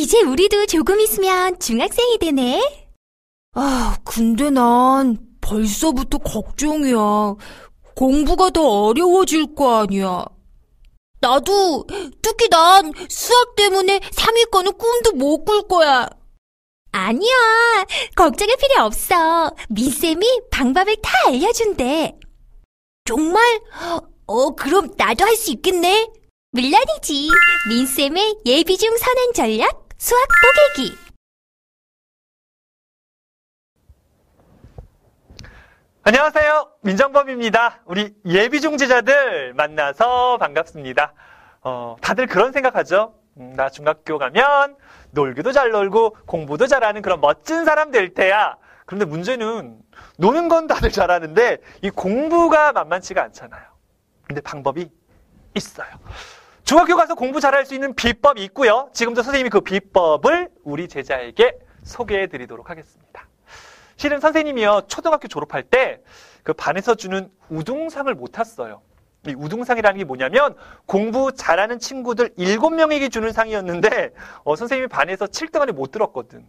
이제 우리도 조금 있으면 중학생이 되네. 근데 난 벌써부터 걱정이야. 공부가 더 어려워질 거 아니야. 나도, 특히 난 수학 때문에 상위권은 꿈도 못 꿀 거야. 아니야, 걱정할 필요 없어. 민쌤이 방법을 다 알려준대. 정말? 그럼 나도 할 수 있겠네? 물론이지. 민쌤의 예비중 선행 전략 수학 뽀개기. 안녕하세요. 민정범입니다. 우리 예비중 제자들 만나서 반갑습니다. 다들 그런 생각하죠? 나 중학교 가면 놀기도 잘 놀고 공부도 잘하는 그런 멋진 사람 될 테야. 그런데 문제는 노는 건 다들 잘하는데 이 공부가 만만치가 않잖아요. 근데 방법이 있어요. 중학교 가서 공부 잘할 수 있는 비법이 있고요. 지금부터 선생님이 그 비법을 우리 제자에게 소개해 드리도록 하겠습니다. 실은 선생님이요, 초등학교 졸업할 때 그 반에서 주는 우등상을 못 탔어요. 이 우등상이라는 게 뭐냐면 공부 잘하는 친구들 7명에게 주는 상이었는데 선생님이 반에서 7등 안에 못 들었거든.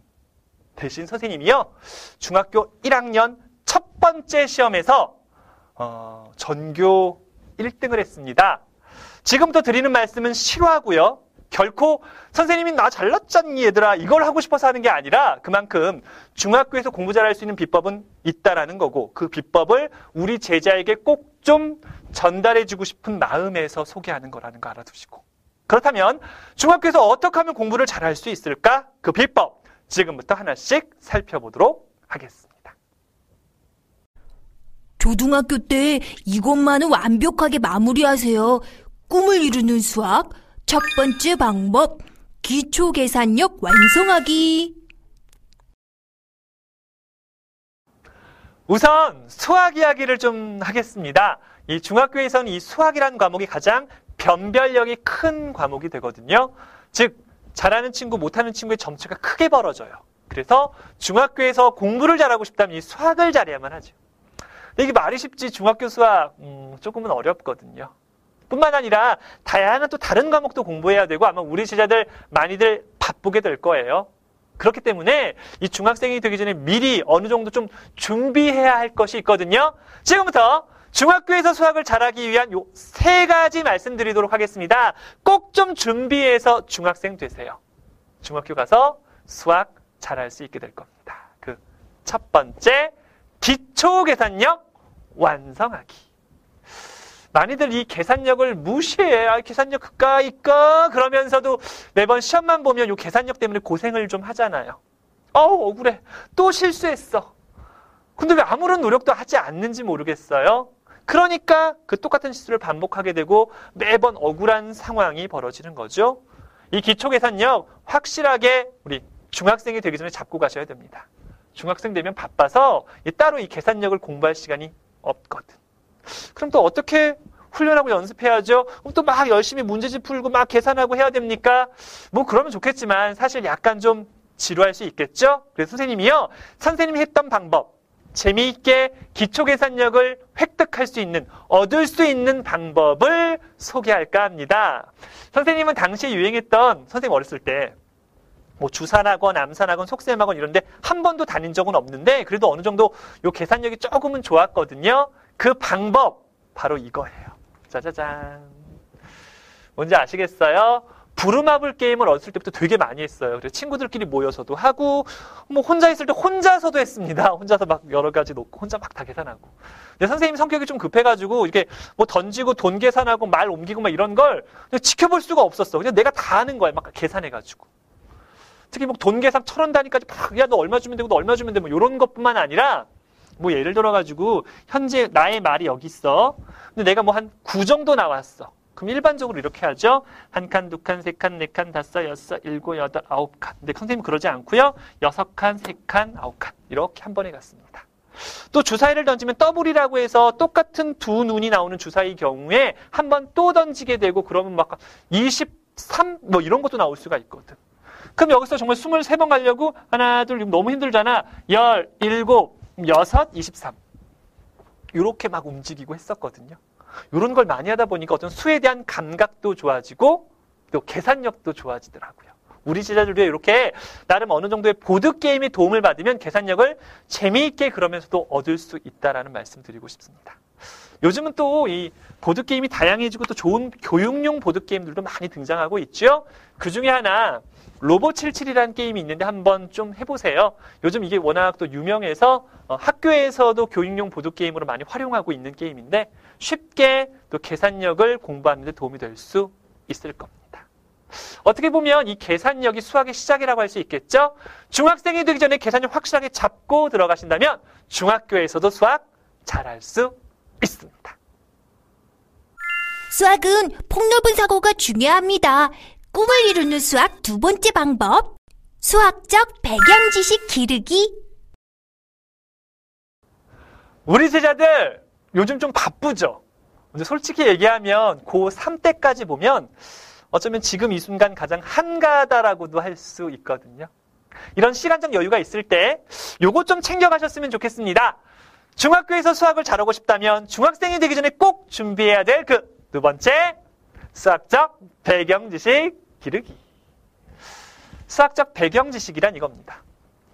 대신 선생님이요, 중학교 1학년 첫 번째 시험에서 전교 1등을 했습니다. 지금부터 드리는 말씀은 실화고요. 결코 선생님이 나 잘났잖니 얘들아 이걸 하고 싶어서 하는 게 아니라 그만큼 중학교에서 공부 잘할 수 있는 비법은 있다라는 거고, 그 비법을 우리 제자에게 꼭 좀 전달해주고 싶은 마음에서 소개하는 거라는 거 알아두시고, 그렇다면 중학교에서 어떻게 하면 공부를 잘할 수 있을까? 그 비법 지금부터 하나씩 살펴보도록 하겠습니다. 초등학교 때 이것만은 완벽하게 마무리하세요. 꿈을 이루는 수학 첫 번째 방법, 기초 계산력 완성하기. 우선 수학 이야기를 좀 하겠습니다. 이 중학교에서는 이 수학이라는 과목이 가장 변별력이 큰 과목이 되거든요. 즉 잘하는 친구, 못하는 친구의 점수가 크게 벌어져요. 그래서 중학교에서 공부를 잘하고 싶다면 이 수학을 잘해야만 하죠. 근데 이게 말이 쉽지 중학교 수학 조금은 어렵거든요. 뿐만 아니라 다양한 또 다른 과목도 공부해야 되고 아마 우리 제자들 많이들 바쁘게 될 거예요. 그렇기 때문에 이 중학생이 되기 전에 미리 어느 정도 좀 준비해야 할 것이 있거든요. 지금부터 중학교에서 수학을 잘하기 위한 요 3가지 말씀드리도록 하겠습니다. 꼭 좀 준비해서 중학생 되세요. 중학교 가서 수학 잘할 수 있게 될 겁니다. 그 첫 번째, 기초 계산력 완성하기. 많이들 이 계산력을 무시해. 계산력 그까 이까 그러면서도 매번 시험만 보면 이 계산력 때문에 고생을 좀 하잖아요. 억울해. 또 실수했어. 근데 왜 아무런 노력도 하지 않는지 모르겠어요. 그러니까 그 똑같은 실수를 반복하게 되고 매번 억울한 상황이 벌어지는 거죠. 이 기초 계산력 확실하게 우리 중학생이 되기 전에 잡고 가셔야 됩니다. 중학생 되면 바빠서 따로 이 계산력을 공부할 시간이 없거든. 그럼 또 어떻게 훈련하고 연습해야죠? 그럼 또 막 열심히 문제집 풀고 막 계산하고 해야 됩니까? 뭐 그러면 좋겠지만 사실 약간 좀 지루할 수 있겠죠? 그래서 선생님이 했던 방법, 재미있게 기초 계산력을 획득할 수 있는, 얻을 수 있는 방법을 소개할까 합니다. 선생님은 당시에 유행했던, 선생님 어렸을 때 뭐 주산학원, 암산학원, 속셈학원 이런데 한 번도 다닌 적은 없는데 그래도 어느 정도 요 계산력이 조금은 좋았거든요. 그 방법 바로 이거예요. 짜자잔. 뭔지 아시겠어요? 부루마블 게임을 어렸을 때부터 되게 많이 했어요. 그래서 친구들끼리 모여서도 하고 뭐 혼자 있을 때 혼자서도 했습니다. 혼자서 막 여러 가지 놓고 혼자 막 다 계산하고. 근데 선생님 성격이 좀 급해가지고 이렇게 뭐 던지고 돈 계산하고 말 옮기고 막 이런 걸 지켜볼 수가 없었어. 그냥 내가 다 하는 거야. 막 계산해가지고. 특히 뭐 돈 계산 1,000원 단위까지 막 야 너 얼마 주면 되고 너 얼마 주면 돼 뭐 이런 것뿐만 아니라 뭐 예를 들어가지고 현재 나의 말이 여기 있어. 근데 내가 뭐 한 9 정도 나왔어. 그럼 일반적으로 이렇게 하죠. 1칸, 2칸, 3칸, 4칸, 5, 6, 7, 8, 9칸. 근데 선생님은 그러지 않고요. 6칸, 3칸, 9칸. 이렇게 한 번에 갔습니다. 또 주사위를 던지면 더블이라고 해서 똑같은 두 눈이 나오는 주사위 경우에 한 번 또 던지게 되고 그러면 막 23 뭐 이런 것도 나올 수가 있거든. 그럼 여기서 정말 23번 가려고 하나, 둘, 너무 힘들잖아. 17, 6, 23. 이렇게 막 움직이고 했었거든요. 이런 걸 많이 하다 보니까 어떤 수에 대한 감각도 좋아지고 또 계산력도 좋아지더라고요. 우리 제자들도 이렇게 나름 어느 정도의 보드게임의 도움을 받으면 계산력을 재미있게 그러면서도 얻을 수 있다라는 말씀 드리고 싶습니다. 요즘은 또 이 보드게임이 다양해지고 또 좋은 교육용 보드게임들도 많이 등장하고 있죠. 그 중에 하나 로보 77이라는 게임이 있는데 한번 좀 해보세요. 요즘 이게 워낙 또 유명해서 학교에서도 교육용 보드게임으로 많이 활용하고 있는 게임인데 쉽게 또 계산력을 공부하는 데 도움이 될 수 있을 겁니다. 어떻게 보면 이 계산력이 수학의 시작이라고 할 수 있겠죠. 중학생이 되기 전에 계산력 확실하게 잡고 들어가신다면 중학교에서도 수학 잘할 수 있습니다. 수학은 폭넓은 사고가 중요합니다. 꿈을 이루는 수학 두 번째 방법. 수학적 배경 지식 기르기. 우리 제자들 요즘 좀 바쁘죠? 근데 솔직히 얘기하면 고3 때까지 보면 어쩌면 지금 이 순간 가장 한가하다라고도 할 수 있거든요. 이런 시간적 여유가 있을 때 요거 좀 챙겨가셨으면 좋겠습니다. 중학교에서 수학을 잘하고 싶다면 중학생이 되기 전에 꼭 준비해야 될 그 두 번째 수학적 배경 지식 기르기. 수학적 배경 지식이란 이겁니다.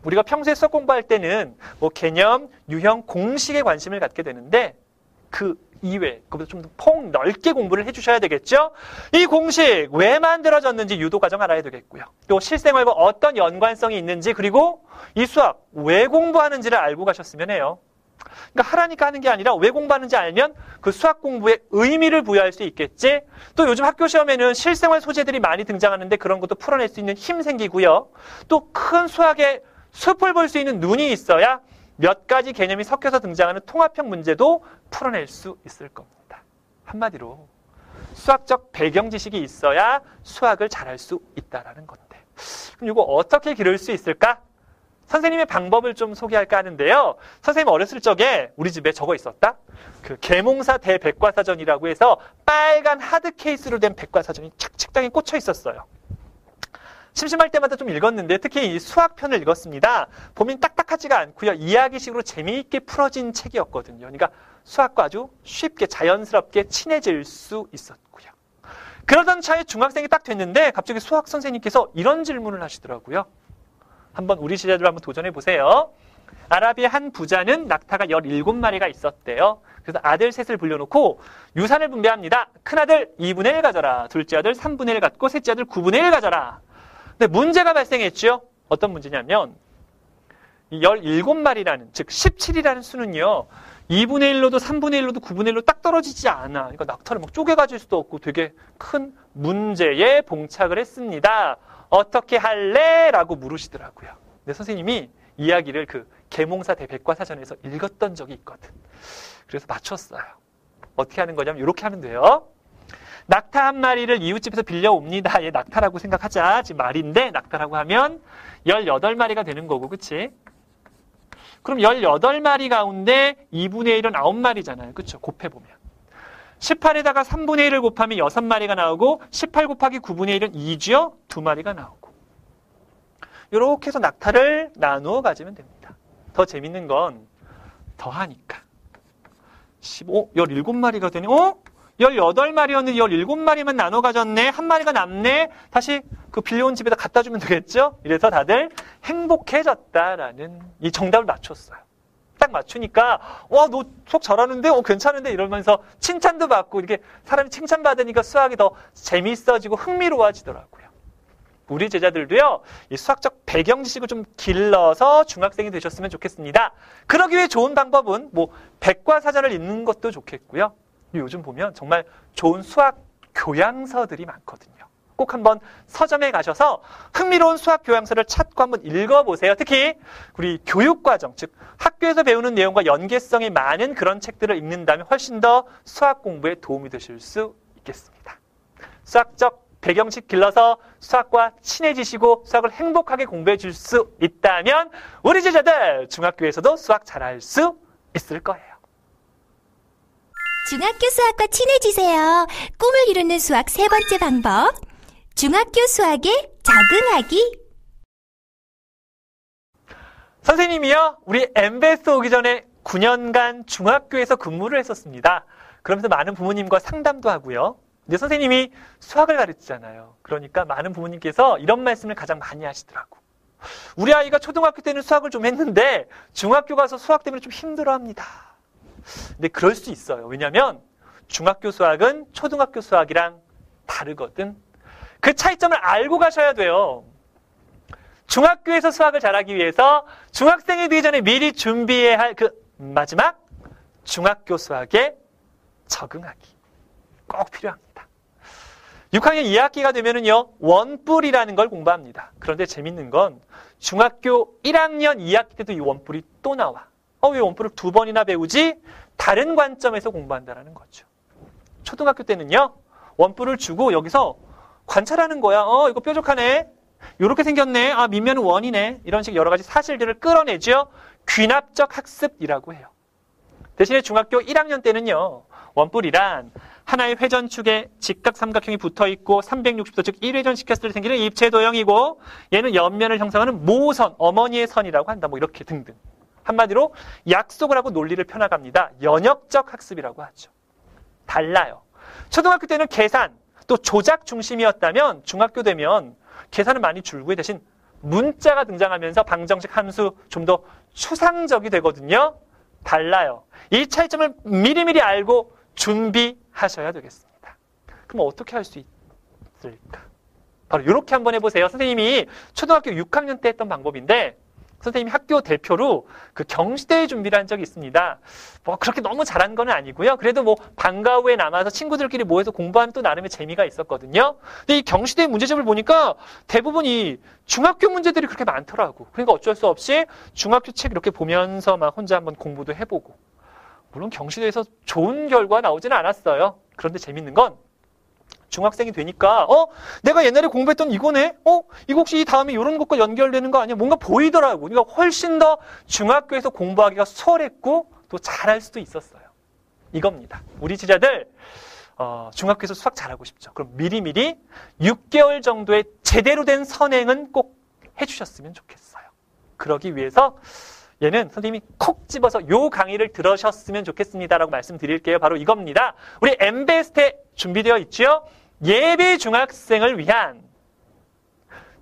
우리가 평소에 수학 공부할 때는 뭐 개념, 유형, 공식에 관심을 갖게 되는데 그 이외, 그보다 좀 더 폭 넓게 공부를 해주셔야 되겠죠? 이 공식 왜 만들어졌는지 유도 과정 알아야 되겠고요. 또 실생활과 어떤 연관성이 있는지 그리고 이 수학 왜 공부하는지를 알고 가셨으면 해요. 그러니까 하라니까 하는 게 아니라 왜 공부하는지 알면 그 수학 공부에 의미를 부여할 수 있겠지. 또 요즘 학교 시험에는 실생활 소재들이 많이 등장하는데 그런 것도 풀어낼 수 있는 힘 생기고요. 또 큰 수학의 숲을 볼 수 있는 눈이 있어야 몇 가지 개념이 섞여서 등장하는 통합형 문제도 풀어낼 수 있을 겁니다. 한마디로 수학적 배경 지식이 있어야 수학을 잘할 수 있다는 건데 그럼 이거 어떻게 기를 수 있을까? 선생님의 방법을 좀 소개할까 하는데요. 선생님 어렸을 적에 우리 집에 저거 있었다. 그 계몽사 대백과사전이라고 해서 빨간 하드 케이스로 된 백과사전이 책장에 꽂혀 있었어요. 심심할 때마다 좀 읽었는데 특히 이 수학편을 읽었습니다. 보면 딱딱하지가 않고요. 이야기식으로 재미있게 풀어진 책이었거든요. 그러니까 수학과 아주 쉽게 자연스럽게 친해질 수 있었고요. 그러던 차에 중학생이 딱 됐는데 갑자기 수학 선생님께서 이런 질문을 하시더라고요. 한번 우리 제자들 한번 도전해 보세요. 아라비의 한 부자는 낙타가 17마리가 있었대요. 그래서 아들 셋을 불려놓고 유산을 분배합니다. 큰아들 2분의 1 가져라. 둘째 아들 3분의 1 갖고 셋째 아들 9분의 1 가져라. 근데 문제가 발생했죠. 어떤 문제냐면 이 17마리라는 즉 17이라는 수는요. 2분의 1로도 3분의 1로도 9분의 1로 딱 떨어지지 않아. 그러니까 낙타를 막 쪼개가질 수도 없고 되게 큰 문제에 봉착을 했습니다. 어떻게 할래? 라고 물으시더라고요. 근데 선생님이 이야기를 그 계몽사 대백과사전에서 읽었던 적이 있거든. 그래서 맞췄어요. 어떻게 하는 거냐면 이렇게 하면 돼요. 낙타 한 마리를 이웃집에서 빌려옵니다. 얘 낙타라고 생각하자. 지금 말인데 낙타라고 하면 18마리가 되는 거고 그치? 그럼 18마리 가운데 2분의 1은 9마리잖아요. 그쵸? 곱해보면. 18에다가 3분의 1을 곱하면 6마리가 나오고 18 곱하기 9분의 1은 2죠? 2마리가 나오고 이렇게 해서 낙타를 나누어 가지면 됩니다. 더 재밌는 건 더하니까 15, 17마리가 되네. 18마리였는데 17마리만 나눠 가졌네. 한 마리가 남네. 다시 그 빌려온 집에다 갖다 주면 되겠죠? 이래서 다들 행복해졌다라는 이 정답을 맞췄어요. 딱 맞추니까 와, 너 수학 잘하는데? 괜찮은데? 이러면서 칭찬도 받고 이렇게 사람이 칭찬받으니까 수학이 더 재미있어지고 흥미로워지더라고요. 우리 제자들도요. 이 수학적 배경 지식을 좀 길러서 중학생이 되셨으면 좋겠습니다. 그러기 위해 좋은 방법은 뭐 백과사전을 읽는 것도 좋겠고요. 요즘 보면 정말 좋은 수학 교양서들이 많거든요. 꼭 한번 서점에 가셔서 흥미로운 수학 교양서를 찾고 한번 읽어보세요. 특히 우리 교육과정, 즉 학교에서 배우는 내용과 연계성이 많은 그런 책들을 읽는다면 훨씬 더 수학 공부에 도움이 되실 수 있겠습니다. 수학적 배경식 길러서 수학과 친해지시고 수학을 행복하게 공부해 줄 수 있다면 우리 제자들 중학교에서도 수학 잘할 수 있을 거예요. 중학교 수학과 친해지세요. 꿈을 이루는 수학 세 번째 방법. 중학교 수학에 적응하기. 선생님이요. 우리 MBS 오기 전에 9년간 중학교에서 근무를 했었습니다. 그러면서 많은 부모님과 상담도 하고요. 근데 선생님이 수학을 가르치잖아요. 그러니까 많은 부모님께서 이런 말씀을 가장 많이 하시더라고. 우리 아이가 초등학교 때는 수학을 좀 했는데 중학교 가서 수학 때문에 좀 힘들어합니다. 근데 그럴 수 있어요. 왜냐하면 중학교 수학은 초등학교 수학이랑 다르거든. 그 차이점을 알고 가셔야 돼요. 중학교에서 수학을 잘하기 위해서 중학생이 되기 전에 미리 준비해야 할 그 마지막 중학교 수학에 적응하기 꼭 필요합니다. 6학년 2학기가 되면은요, 원뿔이라는 걸 공부합니다. 그런데 재밌는 건 중학교 1학년 2학기 때도 이 원뿔이 또 나와. 왜 원뿔을 2번이나 배우지? 다른 관점에서 공부한다는 거죠. 초등학교 때는요, 원뿔을 주고 여기서 관찰하는 거야. 이거 뾰족하네. 요렇게 생겼네. 밑면은 원이네. 이런 식 여러 가지 사실들을 끌어내죠. 귀납적 학습이라고 해요. 대신에 중학교 1학년 때는요, 원뿔이란 하나의 회전축에 직각삼각형이 붙어있고 360도 즉 1회전 시켰을 때 생기는 입체 도형이고 얘는 옆면을 형성하는 모선, 어머니의 선이라고 한다. 뭐 이렇게 등등. 한마디로 약속을 하고 논리를 펴나갑니다. 연역적 학습이라고 하죠. 달라요. 초등학교 때는 계산, 또 조작 중심이었다면 중학교 되면 계산은 많이 줄고 대신 문자가 등장하면서 방정식 함수 좀 더 추상적이 되거든요. 달라요. 이 차이점을 미리미리 알고 준비하셔야 되겠습니다. 그럼 어떻게 할 수 있을까? 바로 이렇게 한번 해보세요. 선생님이 초등학교 6학년 때 했던 방법인데 선생님이 학교 대표로 그 경시대회 준비를 한 적이 있습니다. 뭐 그렇게 너무 잘한 건 아니고요. 그래도 뭐 방과 후에 남아서 친구들끼리 모여서 공부하는 또 나름의 재미가 있었거든요. 근데 이 경시대회 문제집을 보니까 대부분이 중학교 문제들이 그렇게 많더라고. 그러니까 어쩔 수 없이 중학교 책 이렇게 보면서 막 혼자 한번 공부도 해보고. 물론 경시대회에서 좋은 결과 나오지는 않았어요. 그런데 재밌는 건 중학생이 되니까 내가 옛날에 공부했던 이거네? 이거 혹시 이 다음에 이런 것과 연결되는 거 아니야? 뭔가 보이더라고. 그러니까 훨씬 더 중학교에서 공부하기가 수월했고 또 잘할 수도 있었어요. 이겁니다. 우리 제자들 중학교에서 수학 잘하고 싶죠. 그럼 미리미리 6개월 정도의 제대로 된 선행은 꼭 해주셨으면 좋겠어요. 그러기 위해서 얘는 선생님이 콕 집어서 요 강의를 들으셨으면 좋겠습니다라고 말씀드릴게요. 바로 이겁니다. 우리 엠베스트에 준비되어 있죠. 예비 중학생을 위한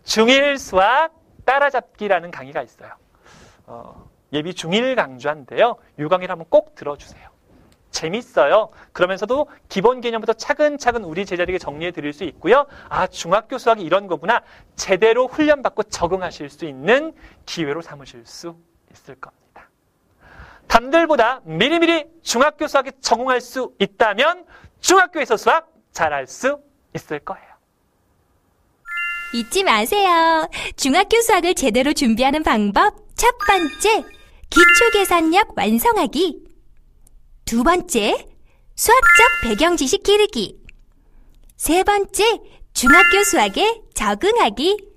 중1 수학 따라잡기라는 강의가 있어요. 예비 중1 강좌인데요. 이 강의를 한번 꼭 들어주세요. 재밌어요. 그러면서도 기본 개념부터 차근차근 우리 제자들에게 정리해 드릴 수 있고요. 중학교 수학이 이런 거구나. 제대로 훈련받고 적응하실 수 있는 기회로 삼으실 수 있을 겁니다. 남들보다 미리미리 중학교 수학에 적응할 수 있다면 중학교에서 수학 잘할 수 있을 거예요. 잊지 마세요. 중학교 수학을 제대로 준비하는 방법 첫 번째, 기초계산력 완성하기. 두 번째, 수학적 배경 지식 기르기. 세 번째, 중학교 수학에 적응하기.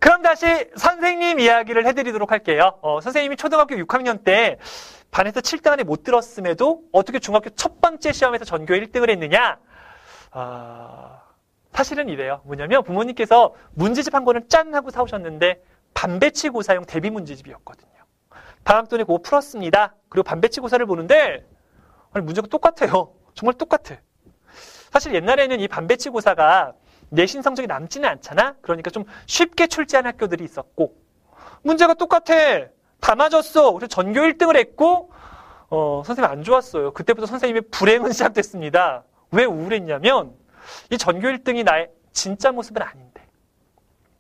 그럼 다시 선생님 이야기를 해드리도록 할게요. 선생님이 초등학교 6학년 때 반에서 7등 안에 못 들었음에도 어떻게 중학교 첫 번째 시험에서 전교 1등을 했느냐? 사실은 이래요. 뭐냐면 부모님께서 문제집 한 권을 짠 하고 사오셨는데 반배치고사용 대비 문제집이었거든요. 방학돈에 그거 풀었습니다. 그리고 반배치고사를 보는데 문제가 똑같아요. 정말 똑같아. 사실 옛날에는 이 반배치고사가 내신 성적이 남지는 않잖아. 그러니까 좀 쉽게 출제한 학교들이 있었고 문제가 똑같아. 다 맞았어. 그래서 전교 1등을 했고 선생님 안 좋았어요. 그때부터 선생님의 불행은 시작됐습니다. 왜 우울했냐면 이 전교 1등이 나의 진짜 모습은 아닌데.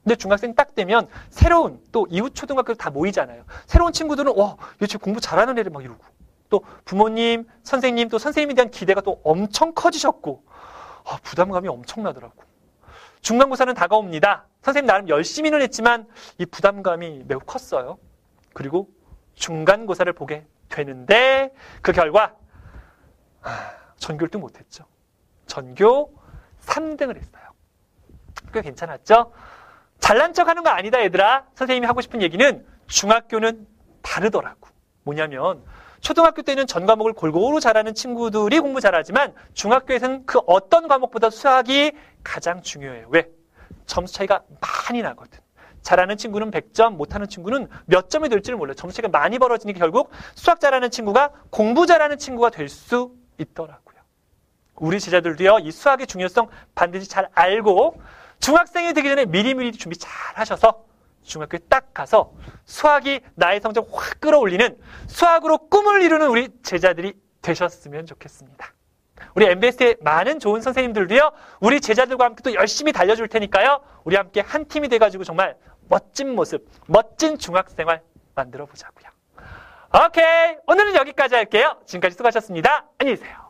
근데 중학생 딱 되면 새로운 또 이웃 초등학교 다 모이잖아요. 새로운 친구들은 얘 지금 공부 잘하는 애를 막 이러고 또 부모님, 선생님 또 선생님에 대한 기대가 또 엄청 커지셨고 부담감이 엄청나더라고. 중간고사는 다가옵니다. 선생님 나름 열심히는 했지만 이 부담감이 매우 컸어요. 그리고 중간고사를 보게 되는데 그 결과 전교 1등 못했죠. 전교 3등을 했어요. 꽤 괜찮았죠? 잘난 척하는 거 아니다 얘들아. 선생님이 하고 싶은 얘기는 중학교는 다르더라고. 뭐냐면 초등학교 때는 전 과목을 골고루 잘하는 친구들이 공부 잘하지만 중학교에서는 그 어떤 과목보다 수학이 가장 중요해요. 왜? 점수 차이가 많이 나거든. 잘하는 친구는 100점, 못하는 친구는 몇 점이 될지를 몰라요. 점수가 많이 벌어지니까 결국 수학 잘하는 친구가 공부 잘하는 친구가 될 수 있더라고요. 우리 제자들도요, 이 수학의 중요성 반드시 잘 알고 중학생이 되기 전에 미리미리 준비 잘 하셔서 중학교에 딱 가서 수학이 나의 성적 확 끌어올리는 수학으로 꿈을 이루는 우리 제자들이 되셨으면 좋겠습니다. 우리 MBS의 많은 좋은 선생님들도요, 우리 제자들과 함께 또 열심히 달려줄 테니까요, 우리 함께 한 팀이 돼가지고 정말 멋진 모습, 멋진 중학생활 만들어 보자고요. 오케이, 오늘은 여기까지 할게요. 지금까지 수고하셨습니다. 안녕히 계세요.